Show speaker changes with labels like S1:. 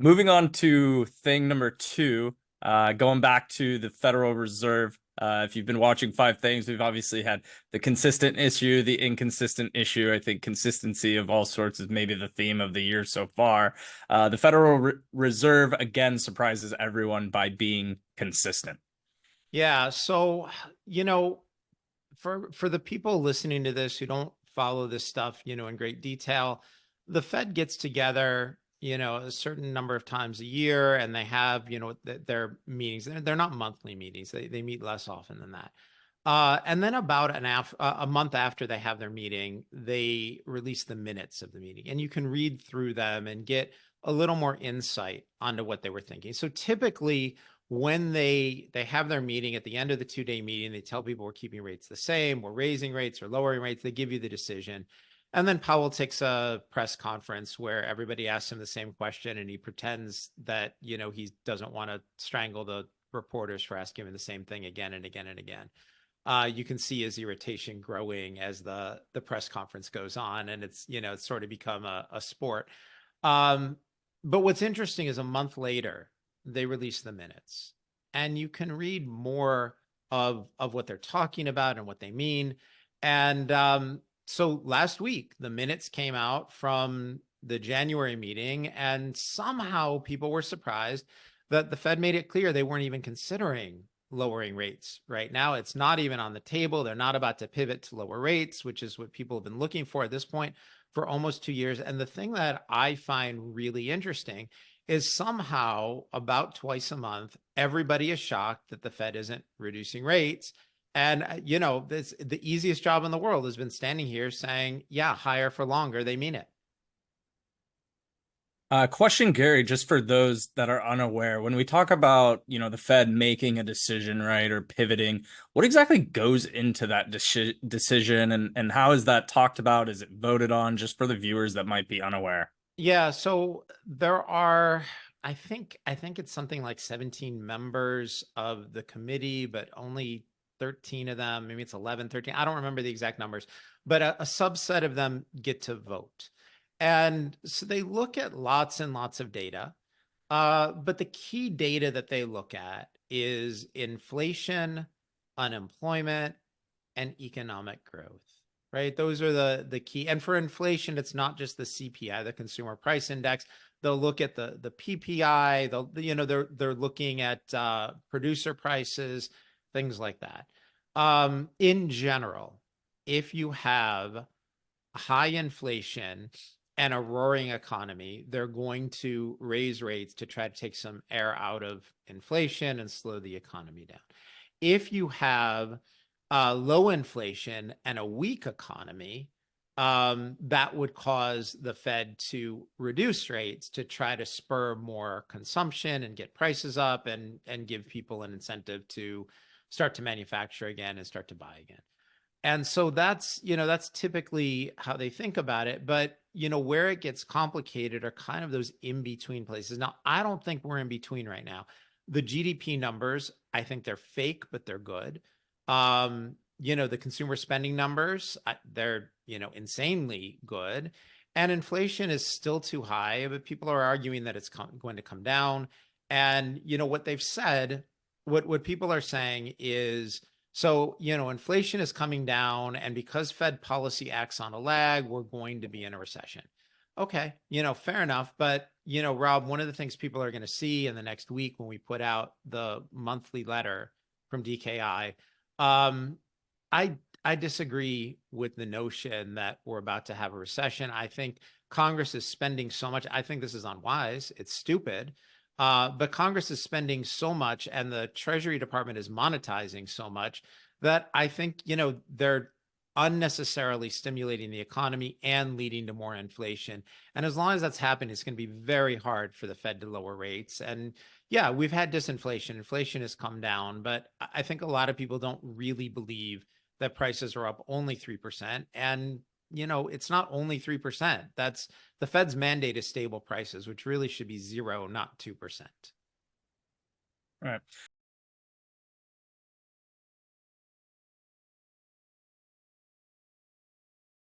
S1: Moving on to thing number two, going back to the Federal Reserve. If you've been watching Five Things, we've obviously had the consistent issue, the inconsistent issue. I think consistency of all sorts is maybe the theme of the year so far. The Federal Reserve again surprises everyone by being consistent.
S2: Yeah, so you know, for the people listening to this who don't follow this stuff, in great detail, the Fed gets together, a certain number of times a year, and they have, their meetings. They're not monthly meetings; they meet less often than that. And then about a month after they have their meeting, they release the minutes of the meeting, and you can read through them and get a little more insight onto what they were thinking. So typically, when they have their meeting at the end of the 2-day meeting, they tell people we're keeping rates the same, we're raising rates or lowering rates. They give you the decision. And then Powell takes a press conference where everybody asks him the same question, and he pretends that, he doesn't want to strangle the reporters for asking him the same thing again and again and again. You can see his irritation growing as the press conference goes on, and it's sort of become a sport. Um, but what's interesting is a month later, they release the minutes, and you can read more of what they're talking about and what they mean. And so last week, the minutes came out from the January meeting, and somehow people were surprised that the Fed made it clear they weren't even considering lowering rates right now. It's not even on the table. They're not about to pivot to lower rates, which is what people have been looking for at this point for almost 2 years. And the thing that I find really interesting is somehow about twice a month, everybody is shocked that the Fed isn't reducing rates. And, this, the easiest job in the world has been standing here saying, yeah, higher for longer. They mean it.
S1: Question, Gary, just for those that are unaware, when we talk about, the Fed making a decision, right, or pivoting, what exactly goes into that decision and how is that talked about? Is it voted on, just for the viewers that might be unaware?
S2: Yeah, so there are, I think it's something like 17 members of the committee, but only 13 of them, maybe it's 11, 13. I don't remember the exact numbers, but a subset of them get to vote. And so they look at lots and lots of data. But the key data that they look at is inflation, unemployment, and economic growth, right? Those are the key. And for inflation, it's not just the CPI, the Consumer Price Index. They'll look at the PPI. They're looking at producer prices, things like that. In general, if you have high inflation and a roaring economy, they're going to raise rates to try to take some air out of inflation and slow the economy down. If you have low inflation and a weak economy, that would cause the Fed to reduce rates to try to spur more consumption and get prices up and give people an incentive to start to manufacture again and start to buy again. And so that's typically how they think about it. But, where it gets complicated are kind of those in between places. Now, I don't think we're in between right now. The GDP numbers, I think they're fake, but they're good. The consumer spending numbers, they're, insanely good. And inflation is still too high, but people are arguing that it's going to come down. And, what they've said, what people are saying is, so, inflation is coming down, and because Fed policy acts on a lag, we're going to be in a recession. Okay, fair enough. But, Rob, one of the things people are going to see in the next week when we put out the monthly letter from DKI, I I disagree with the notion that we're about to have a recession. I think Congress is spending so much. I think this is unwise. It's stupid. But Congress is spending so much and the Treasury Department is monetizing so much that I think, they're unnecessarily stimulating the economy and leading to more inflation. And as long as that's happening, it's going to be very hard for the Fed to lower rates. And yeah, we've had disinflation. Inflation has come down, but I think a lot of people don't really believe that prices are up only 3%. And, it's not only 3%. That's the Fed's mandate is stable prices, which really should be 0, not 2%.
S1: Right.